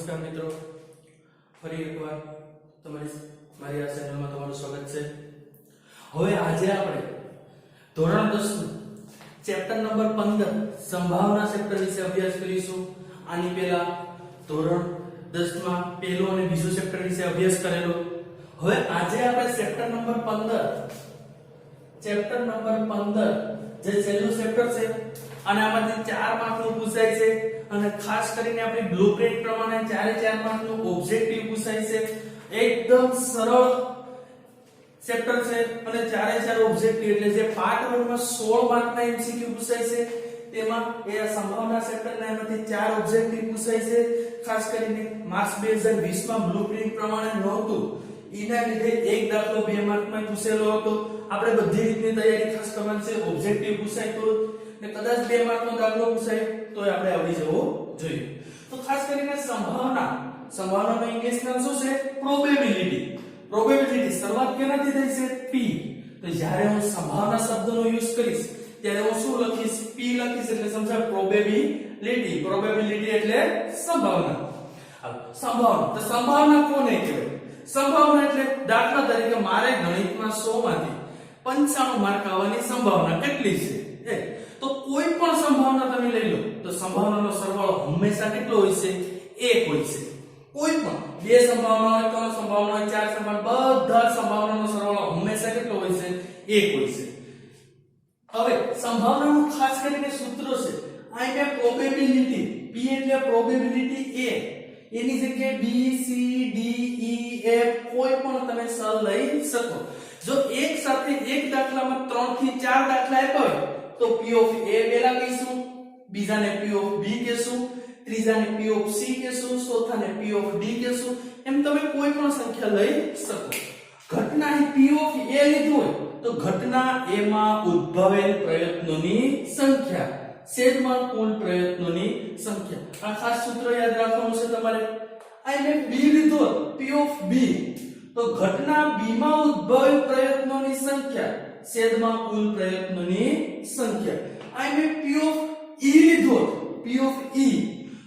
નમસ્કાર મિત્રો, ફરી એકવાર તમારી મારી આ ચેનલમાં તમારું સ્વાગત છે। હવે આજે આપણે ધોરણ 10 ચેપ્ટર નંબર 15 સંભાવના ચેપ્ટર વિશે અભ્યાસ કરીશું। આની પહેલા ધોરણ 10 માં પહેલો અને બીજો ચેપ્ટર વિશે અભ્યાસ કરેલો। હવે આજે આપણે ચેપ્ટર નંબર 15 જે છેલ્લું ચેપ્ટર છે અને આમાંથી 4 માર્કનું પૂછાય છે અને ખાસ કરીને આપણી બ્લુપ્રિન્ટ પ્રમાણે 4 માર્કનું ઓબ્જેક્ટિવ પૂછાય છે। એકદમ સરળ ચેપ્ટર છે અને 4 ઓબ્જેક્ટિવ એટલે જે પાર્ટ 1 માં 16 માર્કના એમસીક્યુ પૂછાય છે તેમાં એ સંભાવના ચેપ્ટરના એમાંથી 4 ઓબ્જેક્ટિવ પૂછાય છે। ખાસ કરીને માર્ચ 2020 માં બ્લુપ્રિન્ટ પ્રમાણે નહોતું, એના લીધે એક દાખલો 2 માર્કમાં પૂછેલો હતો। આપણે બધી રીતની તૈયારી ખાસ કરવાની છે। ઓબ્જેક્ટિવ પૂછાય તો ને કદાચ 2 માર્કનો દાખલો પૂછાય તો આપણે આવડી જવું જોઈએ। તો ખાસ કરીને સંભાવનાનું ઇંગ્લિશ નામ શું છે? પ્રોબેબિલિટી શરૂઆત કેનાથી થઈ છે? p। તો જ્યારે હું સંભાવના શબ્દનો યુઝ કરીશ ત્યારે હું શું લખીશ? p લખીશ એટલે સમજાય પ્રોબેબિલિટી એટલે સંભાવના। તો સંભાવના કોને કહેવાય? સંભાવના એટલે દાખલા તરીકે મારે ગણિતમાં 100 માંથી 95 માર્ક આવવાની સંભાવના કેટલી છે? તો કોઈ પણ સંભાવના તમે લઈ લો તો સંભાવનાનો સરવાળો હંમેશા કેટલો હોય છે? 1 હોય છે। કોઈ પણ 2 સંભાવના હોય, 3 સંભાવના હોય, 4 સંભાવના, બધા સંભાવનાનો સરવાળો હંમેશા કેટલો હોય છે? 1 હોય છે। હવે સંભાવનાનું ખાસ કરીને સૂત્ર છે આ એટલે પ્રોબેબિલિટી। p એટલે પ્રોબેબિલિટી a, એની જગ્યાએ b c d e f કોઈ પણ તમે સર લઈ શકો। જો એક સાથે એક દાખલામાં 3 થી 4 દાખલા આપ્યા હોય તો p of a પહેલા કહીશું, બીજાને p of b કહેશું, ત્રીજાને p of c કહેશું, ચોથાને p of d કહેશું। એમ તમે કોઈ પણ સંખ્યા લઈ શકો। ઘટના p of a લીધું હોય તો ઘટના a માં ઉદ્ભવેલ પ્રયત્નોની સંખ્યા છેદમાં કુલ પ્રયત્નોની સંખ્યા। આ ખાસ સૂત્ર યાદ રાખવાનું છે તમારે। આને b લીધું p of b તો ઘટના b માં ઉદ્ભવેલ પ્રયત્નોની સંખ્યા છેદમાં કુલ પ્રયત્નોની સંખ્યા। આને p of e લીધું p of e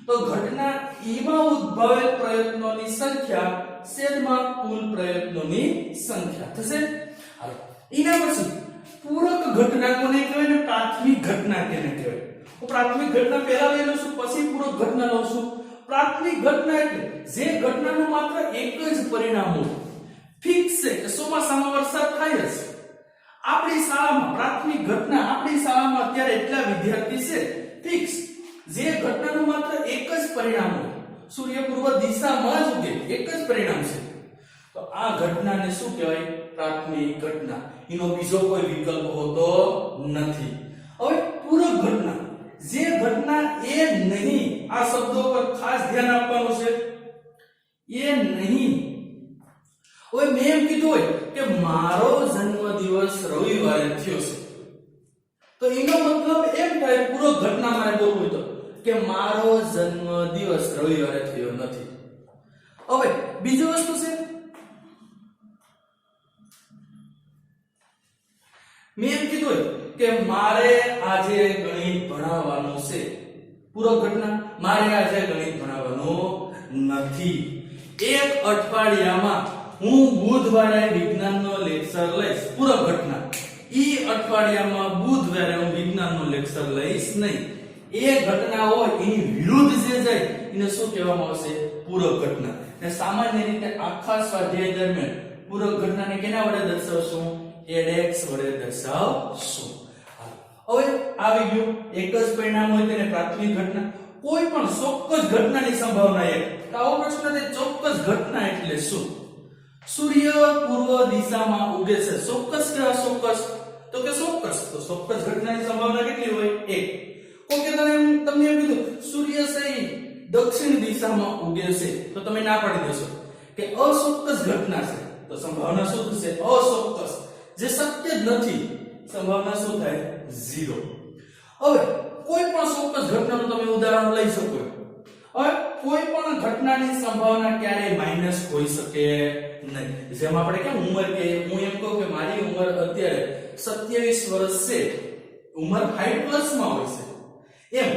તો ઘટના e માં ઉદ્ભવેલ પ્રયત્નોની સંખ્યા છેદમાં કુલ પ્રયત્નોની સંખ્યા થશે। હાલો એના પછી પૂરક ઘટના કોને કહેવાય ને પ્રાથમિક ઘટના કેને કહેવાય? હું પ્રાથમિક ઘટના પહેલા લઈ લઉં છું પછી પૂરક ઘટના લઉં છું। પ્રાથમિક ઘટના એટલે જે ઘટનાનું માત્ર એક જ પરિણામ હોય, ફિક્સ છે કે ચોમાસામાં વરસાદ થાય છે। આપણી શાળામાં પ્રાથમિક ઘટના, આપણી શાળામાં અત્યારે એટલા વિદ્યાર્થી છે, ફિક્સ જે ઘટનાનું માત્ર એક જ પરિણામ હોય, સૂર્ય પૂર્વ દિશામાં જ ઉગે, એક જ પરિણામ છે, તો આ ઘટનાને શું કહેવાય? પ્રાથમિક ઘટના। એનો બીજો કોઈ વિકલ્પ હોતો નથી। હવે પૂરક ઘટના, જે ઘટના એ નહીં, આ શબ્દો પર ખાસ ધ્યાન આપવાનું છે, એ નહીં। હવે મેં એમ કીધું હોય કે મારો જન્મદિવસ રવિવારે થયો છે તો એનો મતલબ એમ થાય પૂરક ઘટના મારે બોલવું હોય તો કે મારો જન્મદિવસ રવિવારે થયો નથી। હવે બીજી વસ્તુ છે, મેં એમ કીધું હોય કે મારે આજે ગણિત ભણાવવાનું છે, પૂરક ઘટના મારે આજે ગણિત ભણાવવાનું નથી। એક અઠવાડિયામાં હું બુધવારે વિજ્ઞાનનો લેક્ચર લઈશ, પૂરક ઘટના। ઈ અઠવાડિયામાં બુધવારે હું વિજ્ઞાનનો લેક્ચર લઈશ નહીં। એ ઘટના હોય એની વિરુદ્ધ જે જાય એને શું કહેવામાં આવશે? પૂરક ઘટના। ને સામાન્ય રીતે આખા સ્વાધ્યાય દરમિયાન પૂરક ઘટનાને કેના વડે દર્શાવશું? એડેક્સ વડે દર્શાવશું। હવે આવી ગયું એક જ પરિણામ હોય તેને પ્રાથમિક ઘટના। કોઈ પણ ચોક્કસ ઘટનાની સંભાવના એક, આવો પ્રશ્ન છે ચોક્કસ ઘટના એટલે શું? સૂર્ય પૂર્વ દિશામાં ઉગે છે, ચોક્કસ કે અચોક્કસ? તો કે ચોક્કસ। તો ચોક્કસ ઘટનાની સંભાવના કેટલી હોય? 1। ઓકે, તમને એમ કીધું સૂર્ય છે દક્ષિણ દિશામાં ઉગે છે તો તમે ના પાડી દેશો કે અચોક્કસ ઘટના છે, તો સંભાવના શું થશે? અચોક્કસ, જે શક્ય જ નથી, સંભાવના શું થાય? 0। હવે કોઈ પણ ચોક્કસ ઘટનાનું તમે ઉદાહરણ લઈ શકો। હવે કોઈ પણ ઘટનાની સંભાવના ક્યારેય માઈનસ હોઈ શકે નહીં। જેમ આપણે કેમ ઉંમર કે હું એમ કહું કે મારી ઉંમર અત્યારે 27 વર્ષ છે, ઉંમર 60 પ્લસમાં હોય છે, એમ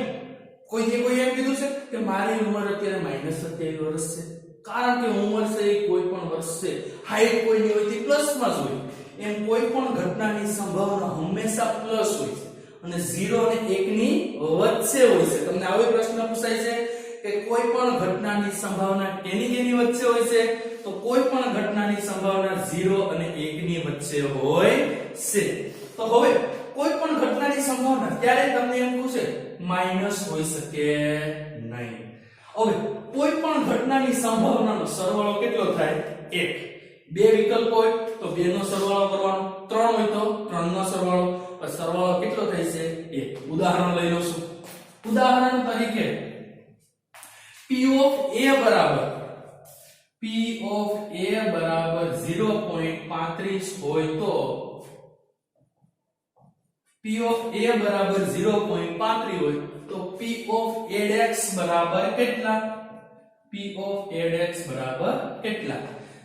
કોઈ એમ કીધું છે કે મારી ઉંમર અત્યારે -27 વર્ષ છે, કારણ કે ઉંમર છે એ કોઈ પણ વર્ષ છે, હાઈટ કોઈની હોય તે પ્લસમાં જ હોય, એમ કોઈ પણ ઘટનાની સંભાવના હંમેશા પ્લસ હોય છે અને 0 અને 1 ની વચ્ચે હોય છે. તમને આવો પ્રશ્ન પૂછાય છે કે કોઈ પણ ઘટનાની સંભાવના કેની વચ્ચે હોય છે? તો કોઈ પણ ઘટનાની સંભાવના 0 અને 1 ની વચ્ચે હોય છે. તો હવે કોઈ પણ ઘટનાની સંભાવના ત્યારે તમને એમ પૂછે માઈનસ હોઈ શકે નહીં. હવે કોઈ પણ ઘટનાની સંભાવનાનો સરવાળો કેટલો થાય? 1. બે વિકલ્પ હોય તો 2 નો સરવાળો કરવાનો, 3 હોય તો 3 નો સરવાળો, સરવાળો કેટલો થાય છે? 1. ઉદાહરણ લઈ લઈશું. ઉદાહરણ તરીકે P of A બરાબર 0.35 હોય તો P of A બરાબર 0.35 હોય તો P of AX બરાબર કેટલા? P of AX બરાબર કેટલા?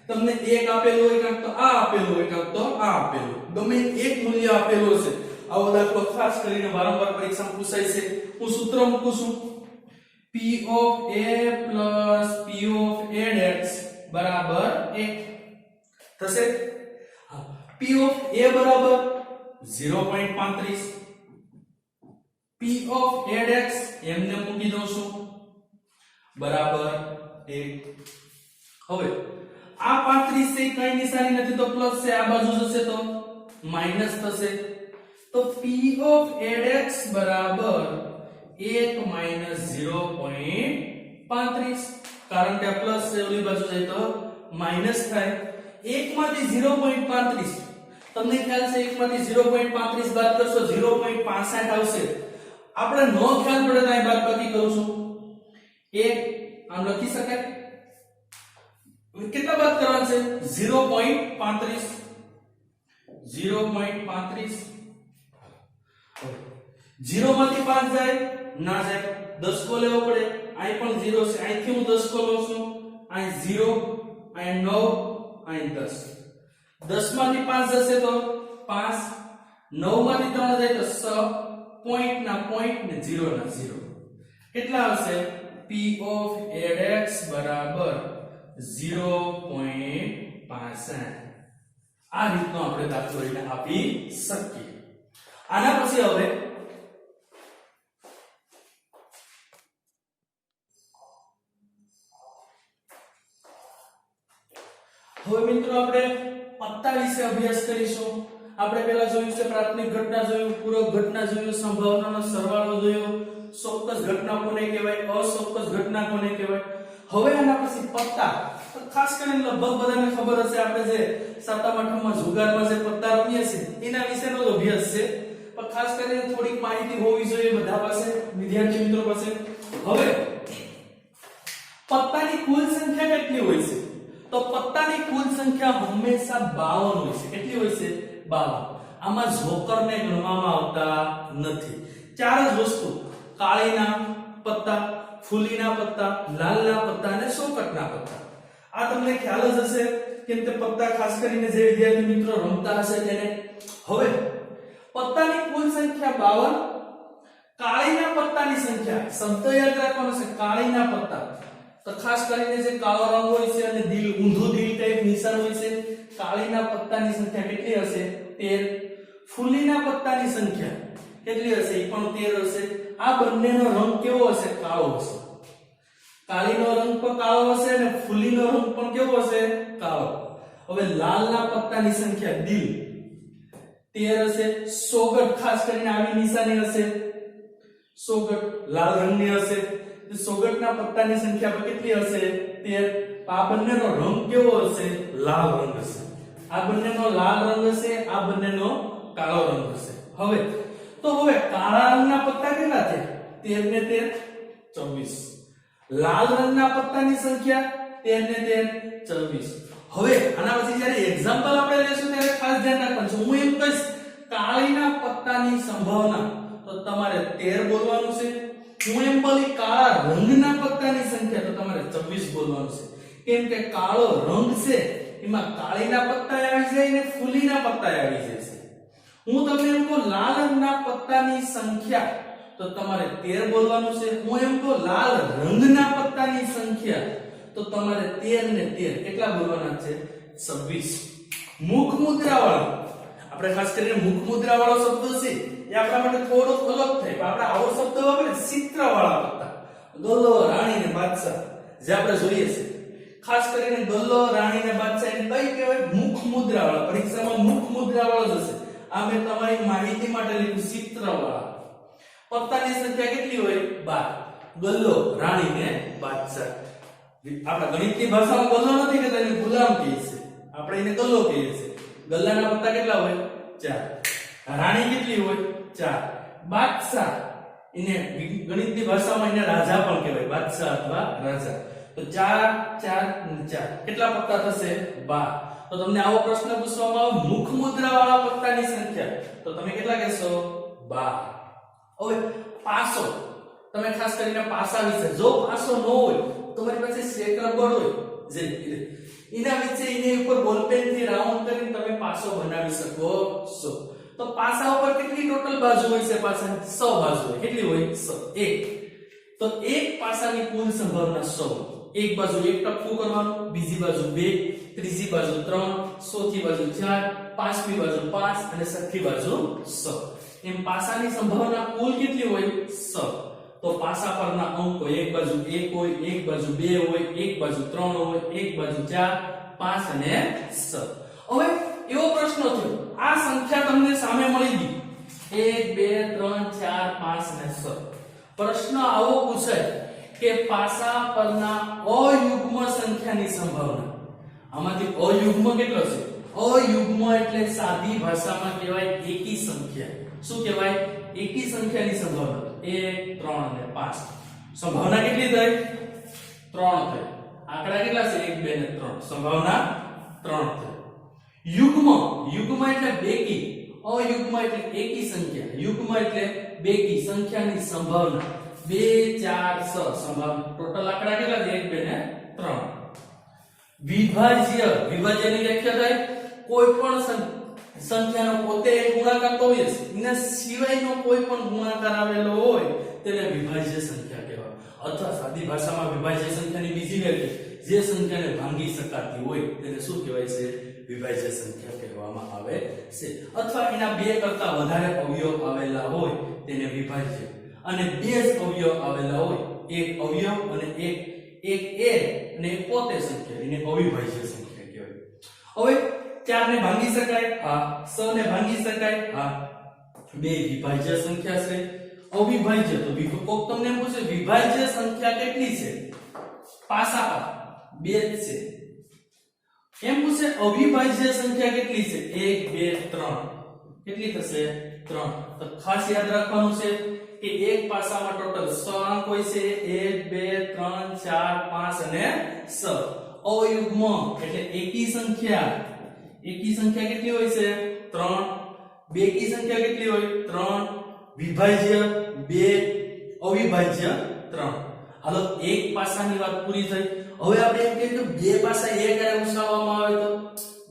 તમને એક આપેલું હોય કાં તો આ આપેલું હોય કાં તો આ આપેલું, ગમે એક મૂલ્ય આપેલું હશે. આવો દાખલો ખાસ કરીને વારંવાર પરીક્ષામાં પૂછાય છે. હું સૂત્ર મૂકું છું. P of A plus P of AX બરાબર 1 થશે. P of A બરાબર 0.35, P of AX એમને મૂકી દઉં છું બરાબર 1. હવે આ 35 છે કઈ નિશાની નથી તો પ્લસ છે, આ બાજુ જશે તો માઈનસ થશે. તો P of AX બરાબર 1 માઈનસ 0.35, કારણ કે આ પ્લસ છે ઓલી બાજુ જાય તો માઈનસ થાય. 1 માંથી 0.35 તમને ખ્યાલ છે 1 માંથી 0.35 બાદ કરશો 0.65 આવશે. આપણે નો ખ્યાલ પડે તો અહીં બાદબાકી કરું છું. 1 આમ લખી શકાય. કેટલા બાદ કરવાના છે? 0.35. 0.35 0 માંથી 5 જાય ના જાય, 10 કો લેવો પડે. અહીં પણ 0 છે, અહીંથી હું 10 કો લઉં છું. અહીં 0, અહીં 9, અહીં 10. 10 માંથી 5 જશે તો 5, 9 માંથી 3 જાય તો 6, પોઈન્ટ ના પોઈન્ટ ને 0 ના 0. કેટલા આવશે? P of AX બરાબર 0.65. આ રીતનો આપણે દાખલો એને આપી શકીએ. આના પછી હવે મિત્રો આપણે પત્તા વિશે અભ્યાસ કરીશું. આપણે પહેલા જોયું છે પ્રાથમિક ઘટના જોયું, પૂરક ઘટના જોયું, સંભાવનાનો સરવાળો જોયો, ચોક્કસ ઘટના કોને કહેવાય, અચોક્કસ ઘટના કોને કહેવાય. હવે આના પછી પત્તા. તો ખાસ કરીને લગભગ બધાને ખબર હશે આપણે જે સાતમા આઠમા જુગારમાં જે પત્તા રમીએ છીએ એના વિશેનો જ અભ્યાસ છે, પણ ખાસ કરીને થોડીક માહિતી હોવી જોઈએ બધા પાસે, વિદ્યાર્થી મિત્રો પાસે. હવે પત્તાની કુલ સંખ્યા કેટલી હોય છે? તો પત્તાની કુલ સંખ્યા હંમેશા 52 હોય છે. કેટલી હોય છે? 52. આમાં જોકરને ગણવામાં આવતા નથી. ચાર જ વસ્તુ: કાળીના પત્તા, ફૂલીના પત્તા, લાલના પત્તા અને સોકટના પત્તા. આ તમને ખ્યાલ જ હશે કેમ કે પત્તા ખાસ કરીને જે વિદ્યાર્થી મિત્રો રમતા હશે તેને. હવે પત્તાની કુલ સંખ્યા 52, કાળીના પત્તાની સંખ્યા, શબ્દ યાદ રાખવાનો છે, કાળીના પત્તા. તો ખાસ કરીને જે કાળો રંગ હોય છે અને દિલ, ઊંધું દિલ ટાઈપ નિશાન હોય છે, કાળીના પત્તાની સંખ્યા કેટલી હશે? 13. ફૂલીના પત્તાની સંખ્યા કેટલી હશે? એ પણ 13 હશે. આ બંનેનો રંગ કેવો હશે? કાળો હશે. કાળીનો રંગ પણ કાળો હશે અને ફૂલીનો રંગ પણ કેવો હશે? કાળો. હવે લાલના પત્તાની સંખ્યા દિલ 13 હશે. સોગઠ ખાસ કરીને આવી નિશાની હશે, સોગઠ લાલ રંગની હશે. સોગઠના પત્તાની સંખ્યા કેટલી હશે? 13. આ બંનેનો રંગ કેવો હશે? લાલ રંગ હશે. આ બંનેનો લાલ રંગ હશે, આ બંનેનો કાળો રંગ હશે. હવે કાળા રંગના પત્તા કેટલા છે? 13 ને 13 24. લાલ રંગના પત્તાની સંખ્યા 13 ને 13 24. હવે આના પછી જ્યારે એક્ઝામ્પલ આપણે લેશું ત્યારે ખાસ ધ્યાન રાખવાનું છે. હું એમ કહીશ કાળીના પત્તાની સંભાવના તો તમારે 13 બોલવાનું છે. હું એમ બોલી કાળા રંગના પત્તાની સંખ્યા તો તમારે 24 બોલવાનું છે. કેમ કે કાળો રંગ છે એમાં કાળીના પત્તા આવી જાય ને ફૂલીના પત્તા આવી જાય છે. હું તમને એમ કહું લાલ રંગના પત્તાની સંખ્યા તો તમારે 13 બોલવાનું છે. હું એમ કહું લાલ રંગના પત્તાની સંખ્યા, તો તમારે 13 ને 13 કેટલા બોલવાના છે? 26. મુખ મુદ્રા વાળો, આપણે ખાસ કરીને મુખ મુદ્રા વાળો શબ્દ છે એ આપણા માટે થોડો અલગ થાય. આપણે આવો શબ્દ વાપરે ચિત્ર વાળા પત્તા, ગલ્લો, રાણી ને બાદશાહ, જે આપણે જોઈએ છે. ખાસ કરીને ગલ્લો, રાણી ને બાદશાહ એને કઈ કહેવાય? મુખ મુદ્રા વાળા. પરીક્ષામાં મુખ મુદ્રા વાળો જ હશે. આ મેં તમારી માહિતી માટે લખ્યું ચિત્ર વાળા. પત્તાની સંખ્યા કેટલી હોય? 12. ગલ્લો, રાણી ને બાદશાહ. આપણા ગણિતની ભાષામાં ગલ્લો નથી કહેતા, એને ગુલામ કહે છે. આપણે એને ગલ્લો કહીએ છીએ. ગલ્લાના પત્તા કેટલા હોય? 4. રાણી કેટલી હોય? 4. બાદશાહ એને ગણિતની ભાષામાં એને રાજા પણ કહેવાય, બાદશાહ અથવા રાજા. તો 4 4 4 કેટલા પત્તા થશે? 12. તો તમને આવો પ્રશ્ન પૂછવામાં આવે મુખ મુદ્રા વાળા પત્તાની સંખ્યા, તો તમે કેટલા કહેશો? 12. હવે પાસો, તમે ખાસ કરીને પાસા વિશે, જો પાસો ન હોય તમારી પાસે શેક રબર હોય જે એના વિશે એની ઉપર બોલપેન થી રાઉન્ડ કરીને તમે પાસો બનાવી શકો છો. તો પાસા ઉપર કેટલી ટોટલ બાજુ હોય છે? પાસા 100 બાજુ હોય. કેટલી હોય? 100. 1. તો એક પાસાની કુલ સંભાવના 100. એક બાજુ એક ટપકું કરવાનું, બીજી બાજુ 2, ત્રીજી બાજુ 3, ચોથી બાજુ 4, પાંચમી બાજુ 5 અને છઠ્ઠી બાજુ 100. એમ પાસાની સંભાવના કુલ કેટલી હોય? 100. તો પાસા પરના અંકો એક બાજુ 1 હોય, એક બાજુ 2 હોય, એક બાજુ 3 હોય, એક બાજુ 4, 5 અને 100. હવે એવો પ્રશ્ન થયો, આ સંખ્યા તમને સામે મળી ગઈ 1 2 3 4 5 અને 100. પ્રશ્ન આવો પૂછાય કે પાસા પરના અયુગ્મ સંખ્યાની સંભાવના. આમાંથી અયુગ્મ કેટલો છે? અયુગ્મ એટલે સાદી ભાષામાં કહેવાય એકી સંખ્યા. શું કહેવાય? એકી સંખ્યાની સંભાવના 1 3 અને 5. સંભાવના કેટલી થઈ? 3 થઈ. આંકડા કેટલા છે? 1 2 અને 3. સંભાવના 3 થઈ. યુગ્મ, યુગ્મ એટલે બેકી. અયુગ્મ એટલે એકી સંખ્યા. યુગ્મ એટલે બેકી સંખ્યાની સંભાવના 2 4 6. સંભાવના ટોટલ આંકડા કેટલા છે? 1 2 ને 3. વિભાજ્ય, વિભાજ્યની વ્યાખ્યા થાય કોઈ પણ સંખ્યાનો પોતે એક ગુણાકાર તો હોય જ, એના સિવાયનો કોઈ પણ ગુણાકાર આવેલો હોય તેને વિભાજ્ય સંખ્યા કહેવાય. અથવા સાદી ભાષામાં વિભાજ્ય સંખ્યાની બીજી વ્યાખ્યા, જે સંખ્યાને ભાંગી શકાતી હોય તેને શું કહેવાય છે? વિભાજ્ય સંખ્યા કહેવામાં આવે છે. અથવા એના બે કરતા વધારે અવયવ આવેલા હોય તેને વિભાજ્ય, અને બે જ અવયવ આવેલા હોય, એક અવયવ અને એક અને એક પોતે સંખ્યા, એને અવિભાજ્ય સંખ્યા કહેવાય. હવે 4 ને ભાંગી શકાય? હા. 6 ને ભાંગી શકાય? હા. બે વિભાજ્ય સંખ્યા છે. અવિભાજ્ય તો કોક તમને એમ પૂછે વિભાજ્ય સંખ્યા કેટલી છે? પાસા પર 2 જ છે. એમ પૂછે અવિભાજ્ય સંખ્યા કેટલી છે? 1 2 3. કેટલી થશે? 3. તો ખાસ યાદ રાખવાનું છે કે એક પાસામાં ટોટલ 6 અંક હોય છે. 1 2 3 4 5 અને 6. અયુગ્મ એટલે એકી સંખ્યા. એકી સંખ્યા કેટલી હોય છે? 3. બેકી સંખ્યા કેટલી હોય? 3. વિભાજ્ય 2, અવિભાજ્ય 3. હાલો એક પાસાની વાત પૂરી થઈ. હવે આપણે એમ કહીએ કે બે પાસા એક હારે ઉસાવવામાં આવે તો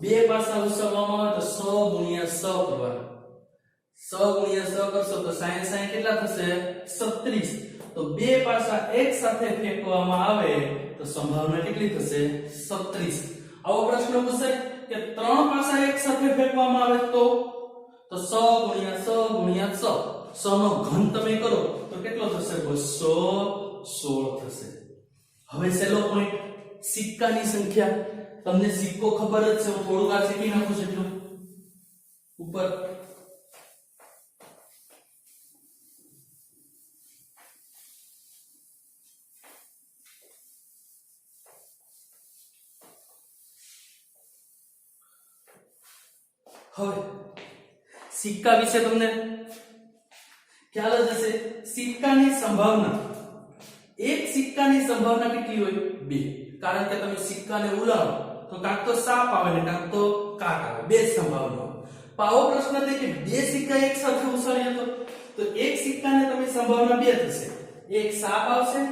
બે પાસા ઉસાવવામાં આવે તો 100 ગુણ્યા 100 કરવાના. 100 ગુણ્યા 100 કરશો તો 60 કેટલા થશે? 36. તો બે પાસા એક સાથે ફેંકવામાં આવે તો સંભાવના કેટલી થશે? 36. આવો પ્રશ્ન પૂછાય કે ત્રણ પાસા એક સાથે ફેંકવામાં આવે તો 100 ગુણ્યા 100 ગુણ્યા 100. 100 નો ઘન તમે કરો તો કેટલો થશે? 216 થશે. હવે છેલ્લો પોઈન્ટ, સિક્કાની સંખ્યા. તમને સિક્કો ખબર જ છે, હું થોડુંક આ શીખી નાખું છું એટલું ઉપર. હવે સિક્કા વિશે તમને ખ્યાલ જ હશે. સિક્કાની સંભાવના, એક સિક્કાની સંભાવના કેટલી હોય? 2. કારણ કે તમે સિક્કાને ઉલાવો તો કાંક તો સાપ આવે ને કાંક તો કાટ આવે, બે સંભાવના. પાવો પ્રશ્ન છે કે બે સિક્કા એક સાથે ઉછાળીએ તો એક સિક્કાને તમે સંભાવના 2 થશે. એક સાપ આવશે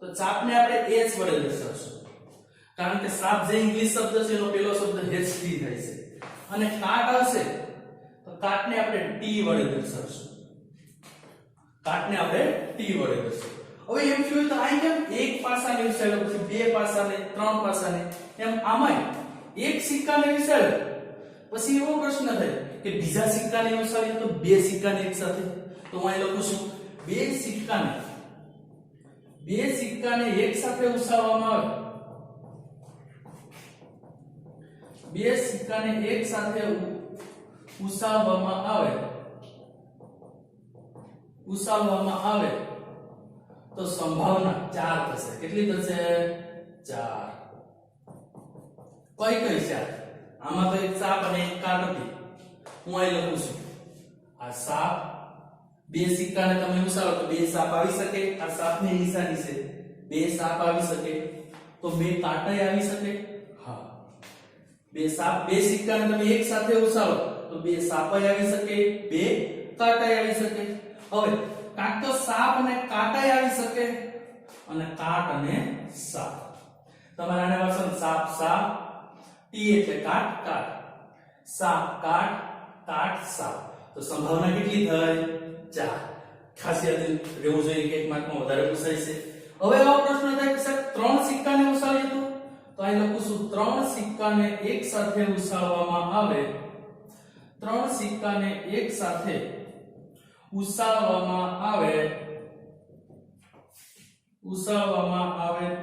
તો સાપને આપણે h વડે દર્શાવશું, કારણ કે સાપ જે ઇંગ્લિશ શબ્દ છે એનો પહેલો શબ્દ h થાય છે. અને કાટ આવશે તો કાટને આપણે t વડે દર્શાવશું. કાટને આપણે t વડે દર્શાવીએ. હવે એમ થયું તો આ કેમ એક પાસાને વિચાર્યો પછી બે પાસાને ત્રણ પાસાને એમ આમાંય એક સિક્કાને વિચાર્યો પછી એવો પ્રશ્ન થાય કે બીજા સિક્કાને વિચારીએ તો બે સિક્કાને એક સાથે તો હું અહીં લખું છું બે સિક્કાને એક સાથે ઉછાળવામાં આવે બે સિક્કાને એક સાથે ઉછાળવામાં આવે તો સંભાવના 4 થશે. કેટલી થશે? 4. કઈ 4? આમાં તો એક સાપ અને એક કાટ હતી. હું અહીં લખું છું આ સાપ બે સિક્કાને તમે ઉછાળો તો બે સાપ આવી શકે. આ સાપની નિશાની છે બે સાપ આવી શકે તો બે કાંટાય આવી શકે. હા, બે સિક્કાને તમે એક સાથે ઉછાળો તો બે સાપાય આવી શકે બે કાંટાય આવી શકે. હવે કાં તો સાપ અને કાંટાય આવી શકે અને કાટ અને સાપ. તમારે આને વાંચો સાપ ટી એટલે કાટ સાપ કાટ સાપ. તો સંભાવના કેટલી થાય? 4. ખાસ યાદ રહેવું જોઈએ કે એક માર્કમાં વધારે પૂછાય છે. હવે આવો પ્રશ્ન થાય કે સાહેબ ત્રણ સિક્કાને ઉછાળીએ તો અહીં લખું છું ત્રણ સિક્કાને એક સાથે ઉછાળવામાં આવે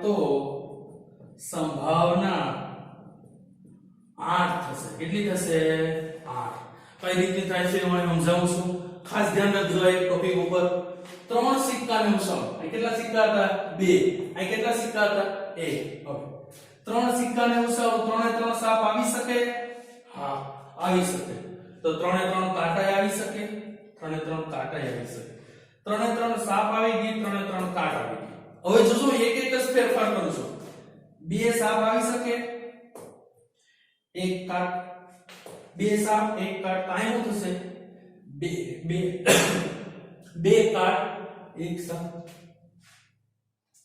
તો સંભાવના 8 થશે. કેટલી થશે? 8. કઈ રીતે થાય છે હું સમજાવું છું. ખાસ ધ્યાન રાખજો એક ટોપિક ઉપર. ત્રણ સિક્કાને ઉછાળો. અહીં કેટલા સિક્કા હતા? 2. અહીં કેટલા સિક્કા હતા? 1. હવે ત્રણ સિક્કાને ઉછાળો ત્રણે ત્રણ સાપ આવી શકે? હા, આવી શકે. તો ત્રણે ત્રણ કાંટાય આવી શકે? ત્રણે ત્રણ કાંટાય આવી શકે. ત્રણે ત્રણ સાપ આવી ગઈ, ત્રણે ત્રણ કાંટ આવી ગઈ. હવે જોજો એક જ ફેરફાર કરું છું. બે સાપ આવી શકે, એક કાંટ. બે સાપ એક કાંટ કાંઈ શું થશે? બે કાંટ એક સાપ.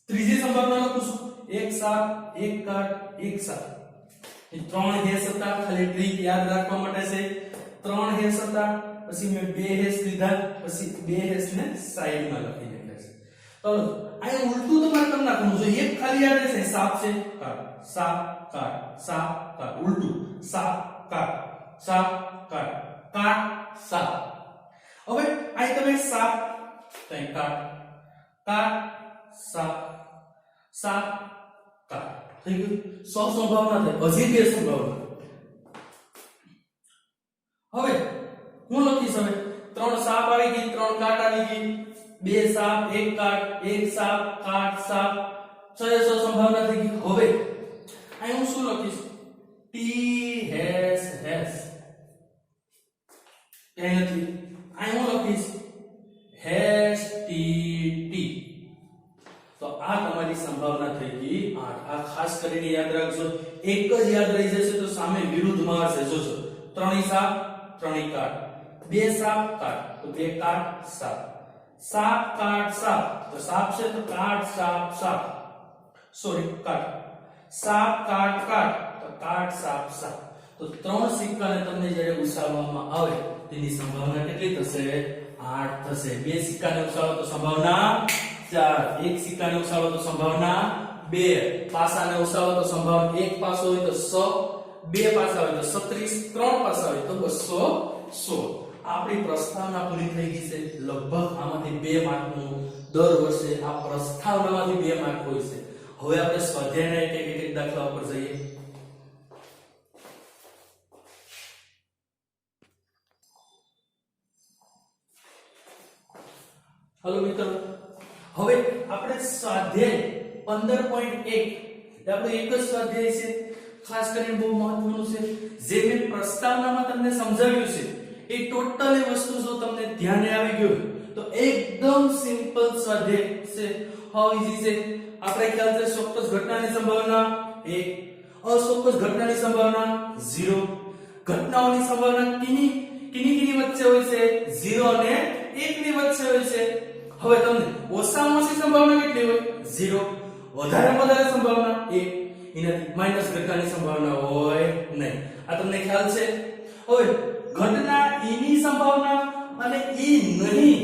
ત્રીજી સંભાવના લખું છું એક સાપ એક કાંટ એક સાપ. એ ત્રણ હેસ હતા, ખાલી ટ્રીક યાદ રાખવા માટે છે. ત્રણ હેસ હતા, પછી મેં બે હેસ લીધા, પછી બે હેસ ને સાઈડમાં લખી નાખ્યા છે. તો અહીં ઉલટું તમારે કરી નાખવાનું છે. એક ખાલી યાદ રહેશે સાપ છે કાંટ સાપ કાંટ સાપ કાંટ. ઉલટું સાપ કાંટ સાપ કાંટ કાંટ સાપ. હવે અહીં તમે સાપ તઈ કાંટ કાંટ સાપ સાપ કાંટ થઈ ગયું. 100 સંભાવના થઈ. હજી બે સંભાવના. હવે હું લખીશ હવે ત્રણ સાપ આવી ગઈ, ત્રણ કાંટ આવી ગઈ, બે સાપ એક કાંટ એક સાપ કાંટ સાપ. 600 સંભાવના થઈ ગઈ. હવે અહીં હું શું લખીશ? ટી હેસ હેસ. કઈ નથી. અહીં હું લખીશ હેશ ટી ટી. તો આ તમારી સંભાવના થઈ ગઈ 8. આ ખાસ કરીને યાદ રાખજો. એક જ યાદ રહી જશે તો સામે વિરુદ્ધમાં હશે. જોજો ત્રણેય સાપ ત્રણેય કાટ. બે સાપ કાટ તો બે કાટ સાપ. સાપ કાટ સાપ તો સાપ છે તો કાટ સાપ સાપ. સોરી કાટ. સાપ કાટ કાટ તો કાટ સાપ સાપ. તો ત્રણ સિક્કાને તમને જ્યારે ઉછાળવામાં આવે તેની સંભાવના કેટલી થશે? 8 થશે. બે સિક્કાને ઉછાળો તો સંભાવના 4. એક સિક્કાને ઉછાળો તો સંભાવના 2. પાસાને ઉછાળો તો સંભાવના એક પાસો હોય તો 100, બે પાસા હોય તો 36, ત્રણ પાસા હોય તો 216. આપણી પ્રસ્તાવના પૂરી થઈ ગઈ છે. લગભગ આમાંથી 2 માર્કનું દર વર્ષે આ પ્રસ્તાવનામાંથી 2 માર્ક હોય છે. હવે આપણે સ્વાધ્યાયના એક દાખલા ઉપર જઈએ. हेलो मित्रों, હવે આપણે સ્વાધ્યાય 15.1 આપણો એક જ સ્વાધ્યાય છે. ખાસ કરીને બહુ મહત્વનું છે. જે મેં પ્રસ્તાવનામાં તમને સમજાવ્યું છે એ ટોટલી વસ્તુ જો તમને ધ્યાને આવી ગયું તો એકદમ સિમ્પલ સ્વાધ્યાય છે. હાઉ ઈઝી છે. આપણે ખ્યાલ છે ચોક્કસ ઘટનાની સંભાવના 1, અચોક્કસ ઘટનાની સંભાવના 0. ઘટનાઓની સંભાવના કિની વચ્ચે હોય છે? 0 અને 1 ની વચ્ચે હોય છે. હવે તમને ઓછામાં ઓછી સંભાવના કેટલી હોય? 0. વધારેમાં વધારે સંભાવના 1. એનાથી માઈનસ ઘટનાની સંભાવના હોય નહીં. આ તમને ખ્યાલ છે. હવે ઘટના ઈ ની સંભાવના અને ઈ નહીં.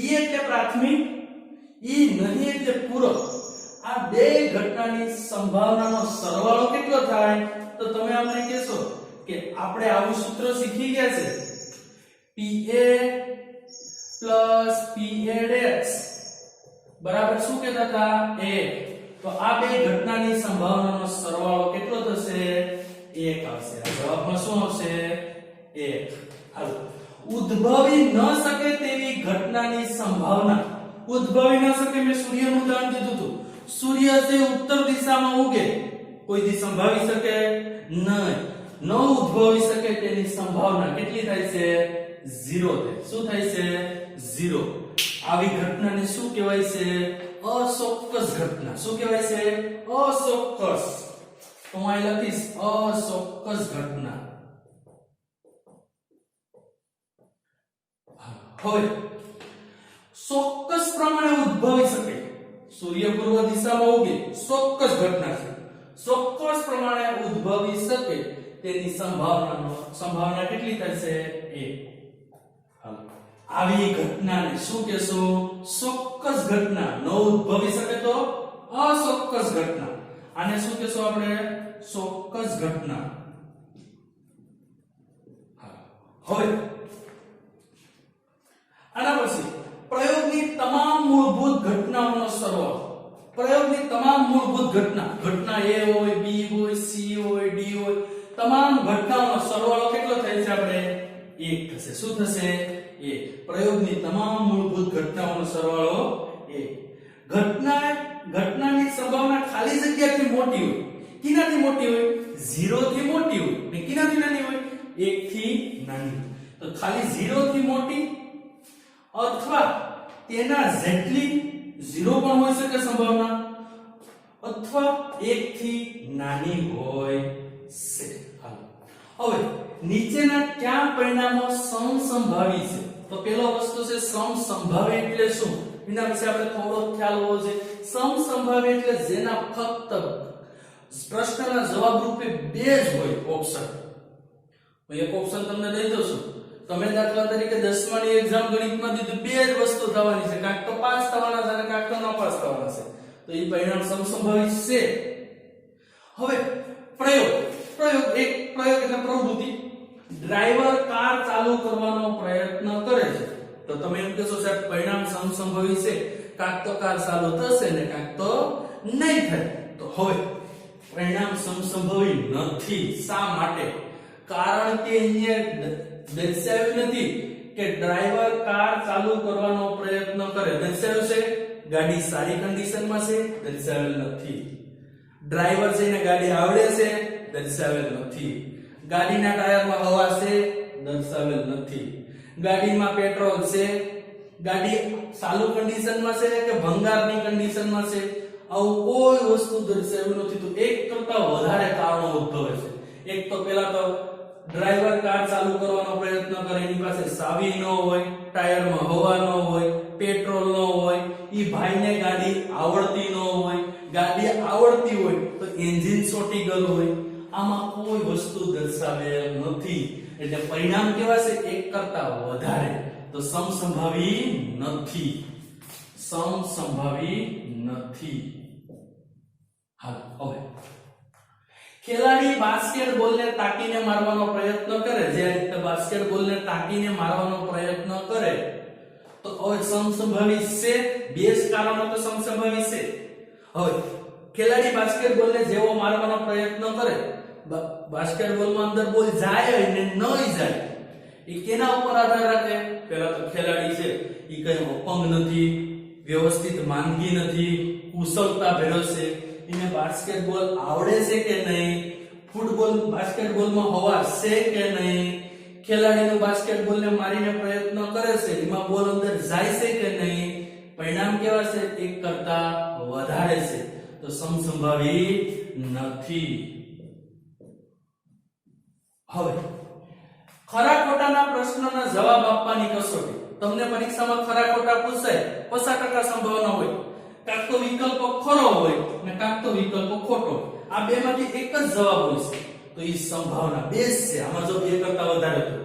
ઈ એટલે પ્રાથમિક ઈ નહીં એટલે પૂરક આ બે ઘટનાની સંભાવનાનો સરવાળો કેટલો થાય તો તમે અમને કહેશો કે આપણે આવું સૂત્ર શીખી ગયા છે PA PA' બરાબર શું કહેતા હતા 1 તો આ બે ઘટનાની સંભાવનાનો સરવાળો કેટલો થશે 1 આવશે આ જવાબમાં શું આવશે 1 હાલો ઉદ્ભવી ન શકે તેવી ઘટનાની સંભાવના ઉદ્ભવી ન શકે મેં સૂર્યનું ઉદાહરણ દીધું હતું સૂર્ય જે ઉત્તર દિશામાં ઉગે કોઈ દી સંભાવી શકે નહીં ન ઉદ્ભવી શકે તેની સંભાવના કેટલી થાય છે 0 થાય શું થાય છે 0 આવી ઘટનાને શું કહેવાય છે અચોક્કસ ઘટના શું કહેવાય છે અચોક્કસ તો હું અહીં લખીશ અચોક્કસ ઘટના હવે ચોક્કસ પ્રમાણે ઉદ્ભવી શકે સૂર્ય પૂર્વ દિશામાં ઉગે ચોક્કસ ઘટના છે ચોક્કસ પ્રમાણે ઉદ્ભવી શકે તેની સંભાવના કેટલી થશે 1 આવી ઘટનાને શું કહેશો ચોક્કસ ઘટના ન ઉદ્ભવી શકે તો અચોક્કસ ઘટના આને શું કહેશો આપણે ચોક્કસ ઘટના હવે આના પછી પ્રયોગની તમામ મૂળભૂત ઘટનાઓનો સરવાળો પ્રયોગની તમામ મૂળભૂત ઘટના A હોય B હોય C હોય D હોય તમામ ઘટનાઓનો સરવાળો કેટલો થાય છે આપણે 1 થશે શું થશે 1 પ્રયોગની તમામ મૂળભૂત ઘટનાઓનો સરવાળો 1 ઘટનાની સંભાવના ખાલી જગ્યાથી મોટી હોય કિનાથી મોટી હોય 0 થી મોટી હોય ને કિનાથી નાની હોય 1 થી નાની તો ખાલી 0 થી મોટી અથવા તેના જેટલી 0 પણ હોઈ શકે સંભાવના અથવા 1 થી નાની હોય છે હવે નીચેના કયા પરિણામો સમસંભાવી છે તો પહેલો વસ્તુ છે સમસંભાવી એટલે શું એના વિશે આપણે થોડો ખ્યાલ હોવો જોઈએ સમસંભાવી એટલે જેના ફક્ત પ્રશ્નના જવાબ રૂપે બે જ હોય ઓપ્શન એક ઓપ્શન તમને દઈ દઉં છું તમે દાખલા તરીકે 10મા ની એક્ઝામ ગણિતમાં દીધું બે જ વસ્તુ થવાની છે કાંક તો પાસ થવાના છે અને કાંક તો નાપાસ થવાના છે તો એ પરિણામ સમસંભાવી છે હવે પ્રયોગ એટલે પ્રવૃત્તિ ડ્રાઈવર કાર ચાલુ કરવાનો પ્રયત્ન કરે છે તો તમે એમ કહેશો સાહેબ પરિણામ સમસંભાવી છે કાંક તો કાર ચાલુ થશે ને કાંક તો નહીં થાય તો હવે પરિણામ સમસંભાવી નથી શા માટે કારણ કે અહીંયા દર્શાવ્યું નથી કે ડ્રાઈવર કાર ચાલુ કરવાનો પ્રયત્ન કરે દર્શાવ્યું છે ગાડી સારી કન્ડિશનમાં છે દર્શાવેલ નથી ડ્રાઈવર છે ને ગાડી આવડે છે દર્શાવેલ નથી ગાડીના ટાયરમાં હવા છે દર્શાવેલ નથી ગાડીમાં પેટ્રોલ છે ગાડી ચાલુ કન્ડિશનમાં છે કે ભંગારની કન્ડિશનમાં છે આવું કોઈ વસ્તુ દર્શાવ્યું નથી તો એક કરતા વધારે કારણો ઉદ્ભવે છે એક તો પહેલા તો ડ્રાઈવર કાર ચાલુ કરવાનો પ્રયત્ન કરે એની પાસે ચાવી ન હોય ટાયરમાં હવા ન હોય પેટ્રોલ ન હોય ઈ ભાઈને ગાડી આવડતી ન હોય ગાડી આવડતી હોય તો એન્જિન ચોટી ગયું હોય આમાં કોઈ વસ્તુ દર્શાવેલ નથી એટલે પરિણામ કેવા છે એક કરતા વધારે તો સમસંભાવી નથી હાલો હવે ખેલાડી બાસ્કેટબોલને તાકીને મારવાનો પ્રયત્ન કરે જે રીતે બાસ્કેટબોલને તાકીને મારવાનો પ્રયત્ન કરે તો હવે સમસંભાવી છે બે જ કારણો તો સમસંભાવી છે હવે ખેલાડી બાસ્કેટબોલને જેવો મારવાનો પ્રયત્ન કરે બાસ્કેટબોલમાં અંદર બોલ જાય ને ન જાય એ કેના ઉપર આધાર રાખે પહેલા તો ખેલાડી છે એ કઈ અપંગ નથી વ્યવસ્થિત માંદગી નથી કુશળતા ભેળો છે એને બાસ્કેટબોલ આવડે છે કે નહીં ફૂટબોલ બાસ્કેટબોલમાં હવા છે કે નહીં ખેલાડીનો બાસ્કેટબોલને મારીને પ્રયત્ન કરે છે એમાં બોલ અંદર જાય છે કે નહીં પરિણામ કેવા છે એક કરતા વધારે છે તો સમસંભાવી નથી હવે ખરા ખોટાના પ્રશ્નના જવાબ આપવાની કસોટી તમને પરીક્ષામાં ખરા ખોટા પૂછાય 50% સંભાવના હોય કાં તો વિકલ્પ ખરો હોય ને કાં તો વિકલ્પ ખોટો આ બેમાંથી એક જ જવાબ હોય છે તો એ સંભાવના બે છે આમાં જો બે કરતા વધારે તો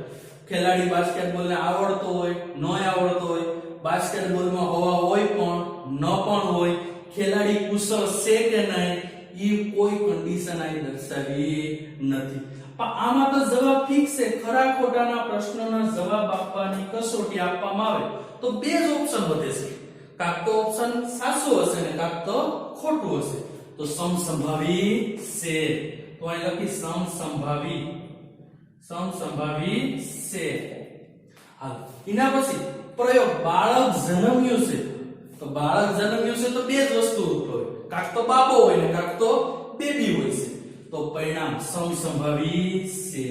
ખેલાડી બાસ્કેટબોલને આવડતો હોય ન આવડતો હોય બાસ્કેટબોલમાં હવા હોય પણ ન પણ હોય, ખેલાડી કુશળ છે કે નહીં એ કોઈ કન્ડિશન અહીં દર્શાવી નથી. પણ આમાં તો જવાબ ફિક્સ છે. ખરા ખોટાના પ્રશ્નોના જવાબ આપવાની કસોટી આપવામાં આવે તો બે જ ઓપ્શન વધે છે. કાં તો ઓપ્શન સાચું હશે ને કાં તો ખોટું હશે. તો સમસંભાવી છે. તો અહીં લખી સમસંભાવી છે. હાલ એના પછી પ્રયોગ બાળક જન્મ્યું છે. તો બાળક જન્મ્યું છે તો બે જ વસ્તુ હોય, કાં તો બાબો હોય ને કાં તો બેબી હોય છે. તો પરિણામ સમસંભાવી છે.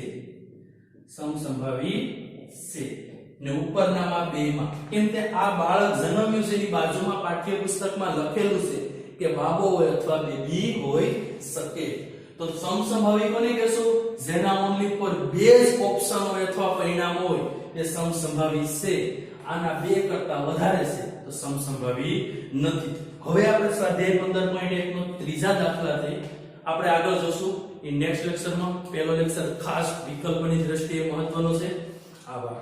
ને ઉપરનામાં બેમાં કેમ કે આ બાળક જન્મ્યું છે એની બાજુમાં પાઠ્યપુસ્તકમાં લખેલું છે કે બાબો હોય અથવા બેબી હોય શકે. તો સમસંભાવી કોને કહેશું? જેના ઓનલી પર બે જ ઓપ્શન હોય અથવા પરિણામ હોય એ સમસંભાવી છે. આના બે કરતા વધારે છે તો સમસંભાવી નથી. હવે આપણે સ્વાધ્યાય 15.1 નો ત્રીજા દાખલાથી આપણે આગળ જોશું. એ નેક્સ્ટ લેક્ચરમાં પહેલો લેક્ચર ખાસ વિકલ્પની દ્રષ્ટિએ મહત્વનો છે. આભાર.